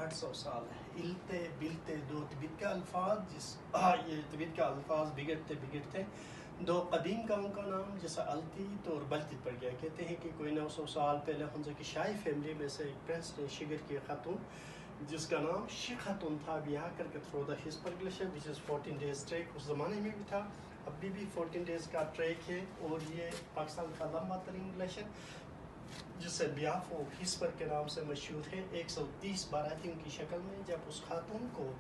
800 سال ہے. التے بلتے دو طبیعت کے الفاظ یہ طبیعت کے الفاظ بگڑتے بگڑتے دو قدیم قوم کا نام جیسا التیت اور بلتیت پڑ گیا. کہتے ہیں کہ کوئی 900 سال پہلے ہنزا کی شاہی فیملی میں سے ایک پرنس نے شگر کی خاتون جس کا نام شیخ خاتون تھا بیاہ کر کے through the Hispar glacier وچ از 14 days ٹریک. اس زمانے میں بھی تھا, ابھی بھی 14 days کا ٹریک ہے. اور یہ پاکستان کا لمبا ترین گلیشر جس سے بیاف آف ہسپر کے نام سے مشہور ہے. 130 باراتیوں کی شکل میں جب اس خاتون کو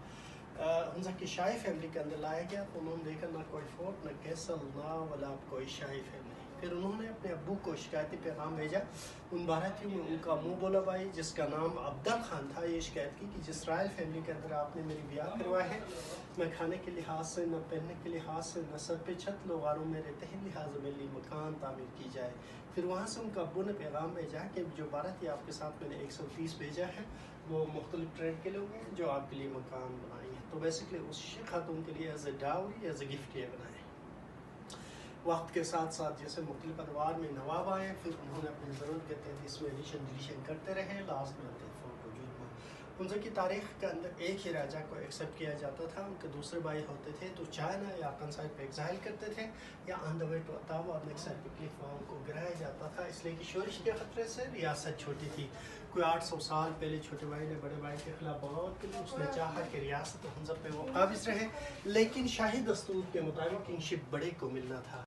ہنزا کی شاہی فیملی کے اندر لایا گیا تو انہوں نے دیکھا نہ کوئی فورٹ نہ کیسل نہ ولا کوئی شاہی فیملی. پھر انہوں نے اپنے ابو کو شکایتی پیغام بھیجا. ان باراتیوں میں ان کا منہ بولا بھائی جس کا نام عبدال خان تھا یہ شکایت کی کہ جس رائل فیملی کے اندر آپ نے میری بیاہ کروایا ہے نہ کھانے کے لحاظ سے نہ پہننے کے لحاظ سے نہ سر پہ چھت لوگاروں میں رہتے ہیں, لہٰذا میرے لیے مکان تعمیر کی جائے. پھر وہاں سے ان کا ابو نے پیغام بھیجا کہ جو بارات آپ کے ساتھ میں نے 130 بھیجا ہے وہ مختلف ٹریڈ کے لوگ ہیں جو آپ کے لیے مکان بنائیں گے. تو بیسکلی اس شیخ خاتون کے لیے as a dowry as a gift یہ بنائے. وقت کے ساتھ ساتھ جیسے مختلف ادوار میں نواب آئے پھر انہوں نے اپنی ضرورت کے تحت اس میں ایڈیشن ڈلیشن کرتے رہے. لاسٹ میں وجود میں ان کی تاریخ کے اندر ایک ہی راجا کو ایکسیپٹ کیا جاتا تھا. ان کے دوسرے بھائی ہوتے تھے تو چائنا یا کنسائٹ پہ ایگزائل کرتے تھے یا آن دا وے ٹو اتاوا اور نیکسٹ سائڈ پہ کلف وہاں کو گرایا جاتا تھا, اس لیے کہ شورش کے خطرے سے ریاست چھوٹی تھی. کوئی 800 سال پہلے چھوٹے بھائی نے بڑے بھائی کے خلاف بغاوت کی, اس نے چاہا کہ ریاست حنزب پہ وہ قابض رہے, لیکن شاہی دستور کے مطابق کنگشپ بڑے کو ملنا تھا.